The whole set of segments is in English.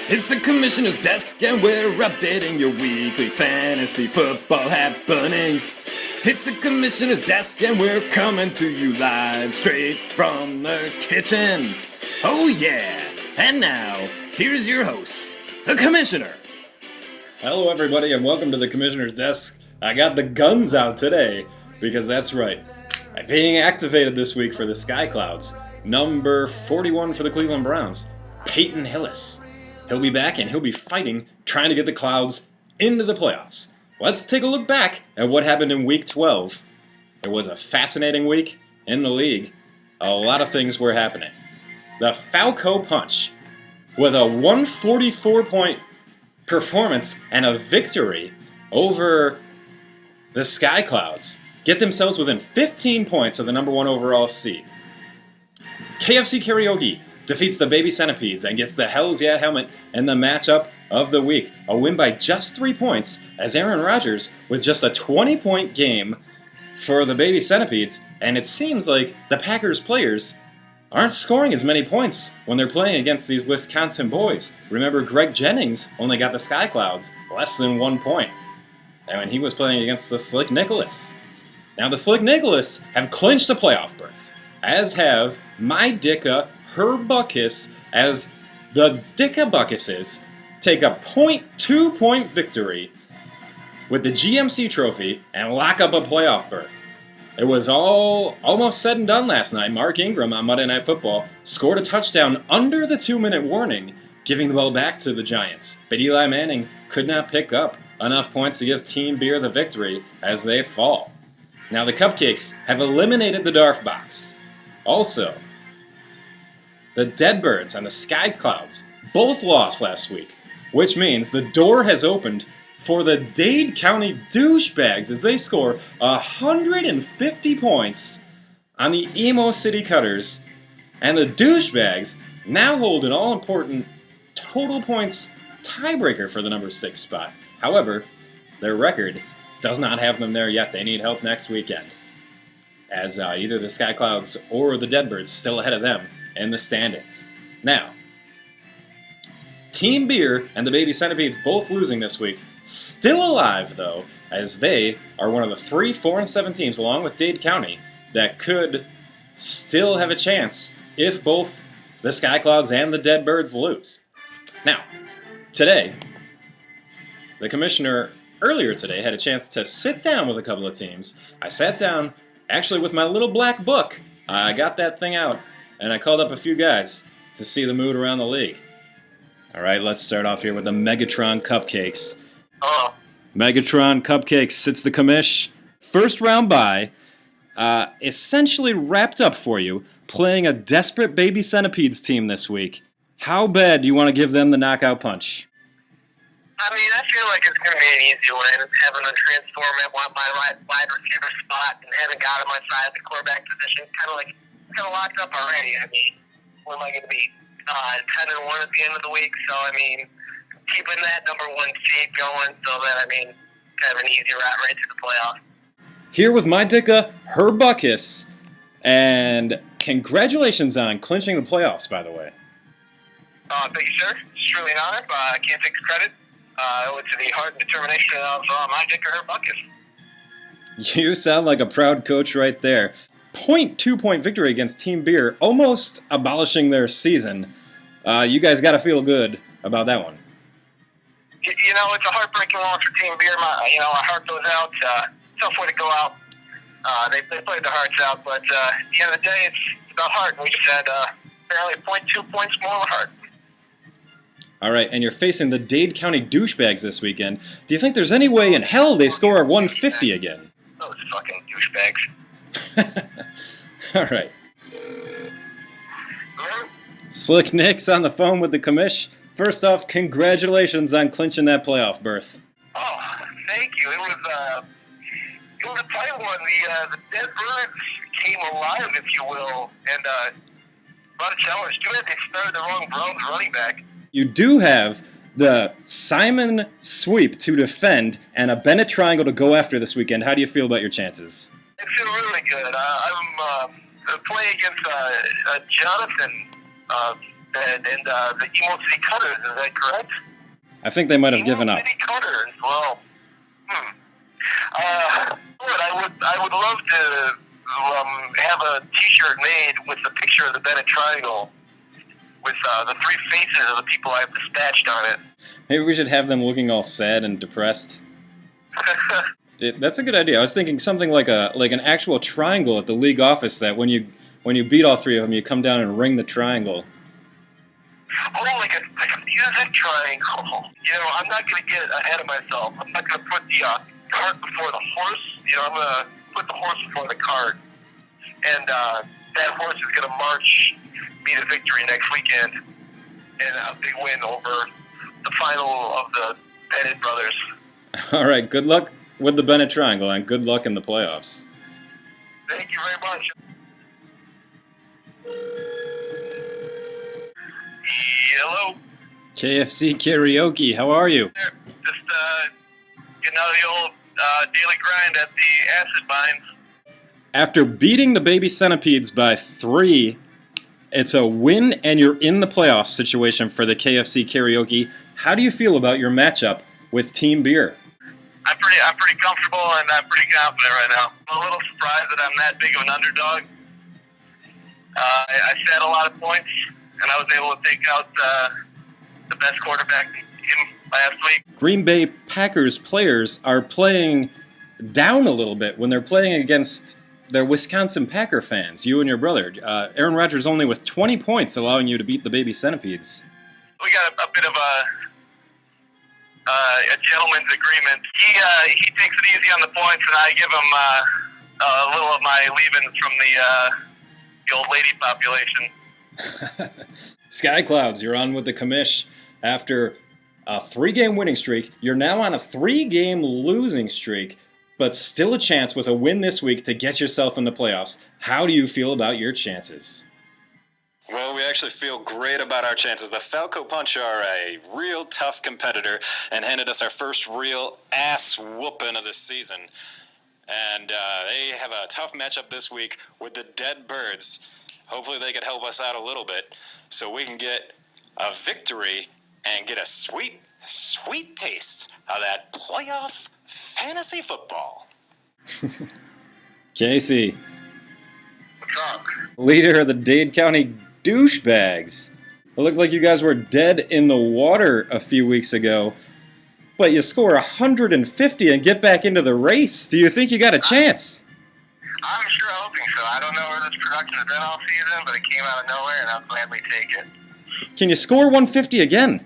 It's the Commissioner's Desk, and we're updating your weekly fantasy football happenings. It's the Commissioner's Desk, and we're coming to you live straight from the kitchen. Oh yeah! And now, here's your host, the Commissioner. Hello everybody, and welcome to the Commissioner's Desk. I got the guns out today, because that's right. I'm being activated this week for the Sky Clouds. Number 41 for the Cleveland Browns, Peyton Hillis. He'll be back and he'll be fighting, trying to get the Clouds into the playoffs. Let's take a look back at what happened in Week 12. It was a fascinating week in the league. A lot of things were happening. The Falco Punch, with a 144-point performance and a victory over the Sky Clouds, get themselves within 15 points of the number 1 overall seed. KFC Karaoke defeats the Baby Centipedes and gets the Hells Yeah helmet in the matchup of the week. A win by just 3 points, as Aaron Rodgers with just a 20-point game for the Baby Centipedes, and it seems like the Packers players aren't scoring as many points when they're playing against these Wisconsin boys. Remember, Greg Jennings only got the Sky Clouds less than 1 point, and when he was playing against the Slick Nicholas. Now, the Slick Nicholas have clinched a playoff berth, as have my Dicka Herbuckus, as the Dicka Buckuses take a 0.2-point victory with the GMC trophy and lock up a playoff berth. It was all almost said and done last night. Mark Ingram on Monday Night Football scored a touchdown under the 2-minute warning, giving the ball back to the Giants. But Eli Manning could not pick up enough points to give Team Beer the victory as they fall. Now the Cupcakes have eliminated the Darf Box. Also, the Deadbirds and the Sky Clouds both lost last week, which means the door has opened for the Dade County Douchebags as they score 150 points on the Emo City Cutters, and the Douchebags now hold an all-important total points tiebreaker for the number 6 spot. However, their record does not have them there yet. They need help next weekend, as either the Sky Clouds or the Deadbirds still ahead of them in the standings. Now, Team Beer and the Baby Centipedes both losing this week. Still alive, though, as they are one of the 3 4-7 teams, along with Dade County, that could still have a chance if both the Sky Clouds and the Deadbirds lose. Now, today, the Commissioner earlier today had a chance to sit down with a couple of teams. I sat down, actually, with my little black book. I got that thing out, and I called up a few guys to see the mood around the league. All right, let's start off here with the Megatron Cupcakes. Oh. Megatron Cupcakes, it's the commish. First round bye, essentially wrapped up for you, playing a desperate Baby Centipedes team this week. How bad do you want to give them the knockout punch? I mean, I feel like it's going to be an easy win. Having to transform at my wide receiver spot and having got on my side at the quarterback position, kind of locked up already. I mean, what am I going to be? 10-1 at the end of the week. So, I mean, keeping that number 1 seed going so that, I mean, kind of an easy route right to the playoffs. Here with my Dicka Herbuckus, and congratulations on clinching the playoffs, by the way. Thank you, sir. It's truly an honor. I can't take the credit. I owe it to the heart and determination of my Dicka Herbuckus. You sound like a proud coach right there. 0.2-point victory against Team Beer, almost abolishing their season. You guys got to feel good about that one. You know, it's a heartbreaking loss for Team Beer. Our heart goes out. Tough way to go out. They played their hearts out, but at the end of the day, it's about heart. We just had barely 0.2 points more of heart. All right, and you're facing the Dade County Douchebags this weekend. Do you think there's any way in hell they score 150 again? Those fucking douchebags. All right. Slick Nick's on the phone with the commish. First off, congratulations on clinching that playoff berth. Oh, thank you. It was a tight one. The Deadbirds came alive, if you will, and brought a challenge. Too bad they started the wrong Browns running back. You do have the Simon sweep to defend and a Bennett triangle to go after this weekend. How do you feel about your chances? I feel really good. I'm playing against Jonathan and the Emo City Cutters. Is that correct? I think they might have given up. Emo City Cutters. Well, I would love to have a T-shirt made with the picture of the Bennett Triangle with the three faces of the people I've dispatched on it. Maybe we should have them looking all sad and depressed. That's a good idea. I was thinking something like an actual triangle at the league office that when you beat all three of them, you come down and ring the triangle. Oh, like a music triangle. You know, I'm not going to get ahead of myself. I'm not going to put the cart before the horse. You know, I'm going to put the horse before the cart. And that horse is going to march me to victory next weekend in a big win over the final of the Bennett brothers. All right, good luck with the Bennett Triangle, and good luck in the playoffs. Thank you very much. Hello. KFC Karaoke, how are you? Just getting out of the old daily grind at the acid mines. After beating the Baby Centipedes by 3, it's a win and you're in the playoffs situation for the KFC Karaoke. How do you feel about your matchup with Team Beer? I'm pretty comfortable and I'm pretty confident right now. I'm a little surprised that I'm that big of an underdog. I set a lot of points and I was able to take out the best quarterback in last week. Green Bay Packers players are playing down a little bit when they're playing against their Wisconsin Packer fans, you and your brother. Aaron Rodgers only with 20 points allowing you to beat the Baby Centipedes. We got a bit of a gentleman's agreement. He takes it easy on the points, and I give him a little of my leavings from the old lady population. Sky Clouds, you're on with the commish. After a 3-game winning streak, you're now on a 3-game losing streak, but still a chance with a win this week to get yourself in the playoffs. How do you feel about your chances? Well, we actually feel great about our chances. The Falco Punch are a real tough competitor and handed us our first real ass whooping of the season. And they have a tough matchup this week with the Dead Birds. Hopefully they could help us out a little bit so we can get a victory and get a sweet, sweet taste of that playoff fantasy football. Casey, What's up? leader of the Dade County Douchebags. It looked like you guys were dead in the water a few weeks ago, but you score 150 and get back into the race. Do you think you got a chance? I'm sure hoping so. I don't know where this production has been all season, but it came out of nowhere, and I'll gladly take it. Can you score 150 again?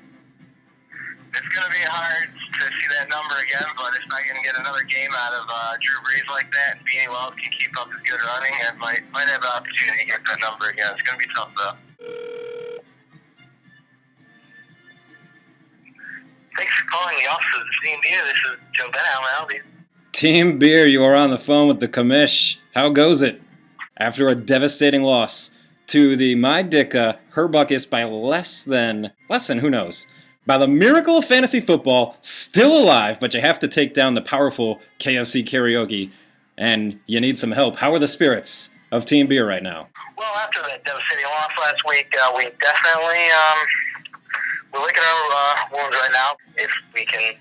It's going to be hard to see that number again, but if I can get another game out of Drew Brees like that, and Beanie Wells can keep up his good running, I might have an opportunity to get that number again. It's going to be tough, though. Thanks for calling the office of the Team Beer. This is Joe Bennett. How may I help you? Team Beer, you are on the phone with the commish. How goes it? After a devastating loss to the My Dicka Herbuckus by less than who knows? By the miracle of fantasy football, still alive, but you have to take down the powerful KFC Karaoke, and you need some help. How are the spirits of Team Beer right now? Well, after that devastating loss last week, we definitely we're licking our wounds right now. If we can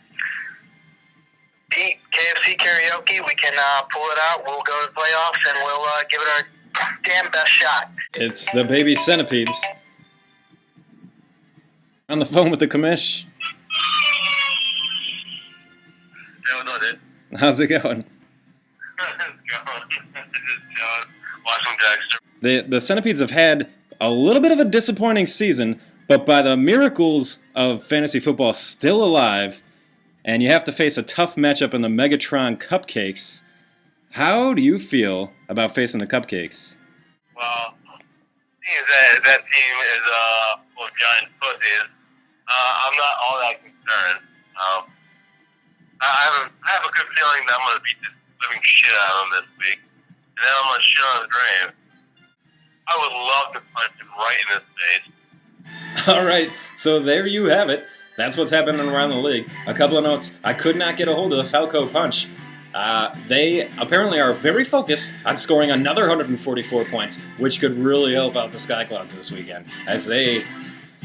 beat KFC Karaoke, we can pull it out. We'll go to the playoffs, and we'll give it our damn best shot. It's the Baby Centipedes. On the phone with the commish. Hey, what's up, dude? How's it going? Watching Dexter. The Centipedes have had a little bit of a disappointing season, but by the miracles of fantasy football, still alive, and you have to face a tough matchup in the Megatron Cupcakes. How do you feel about facing the Cupcakes? Well, that team is full of giant pussies. I'm not all that concerned. I have a good feeling that I'm going to beat this living shit out of him this week, and then I'm going to shit on his grave. I would love to punch him right in his face. All right, so there you have it. That's what's happening around the league. A couple of notes. I could not get a hold of the Falco Punch. They apparently are very focused on scoring another 144 points, which could really help out the Sky Clouds this weekend, as they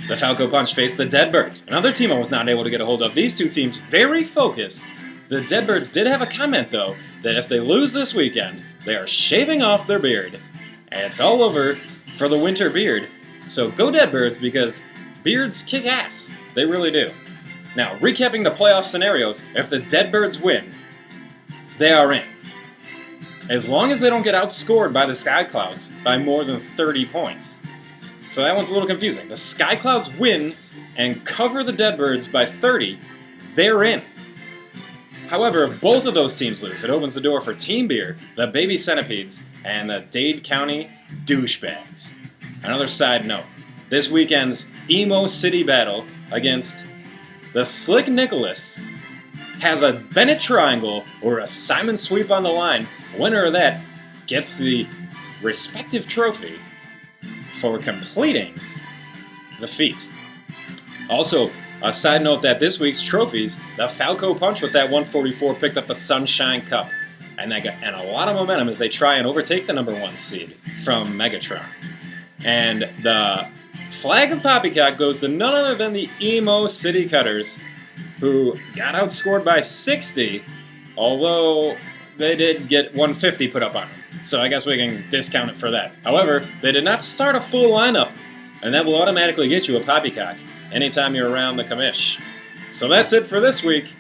the Falco Punch faced the Deadbirds, another team I was not able to get a hold of. These two teams very focused. The Deadbirds did have a comment, though, that if they lose this weekend, they are shaving off their beard. And it's all over for the winter beard. So go Deadbirds, because beards kick ass. They really do. Now, recapping the playoff scenarios, if the Deadbirds win, they are in. As long as they don't get outscored by the Sky Clouds by more than 30 points. So that one's a little confusing. The Sky Clouds win and cover the Deadbirds by 30, they're in. However, if both of those teams lose, it opens the door for Team Beer, the Baby Centipedes, and the Dade County Douchebags. Another side note, this weekend's Emo City battle against the Slick Nicholas has a Bennett Triangle or a Simon Sweep on the line. Winner of that gets the respective trophy for completing the feat. Also, a side note that this week's trophies, the Falco Punch with that 144 picked up the Sunshine Cup. And a lot of momentum as they try and overtake the number 1 seed from Megatron. And the Flag of Poppycock goes to none other than the Emo City Cutters, who got outscored by 60, although they did get 150 put up on them. So I guess we can discount it for that. However, they did not start a full lineup, and that will automatically get you a Poppycock anytime you're around the commish. So that's it for this week.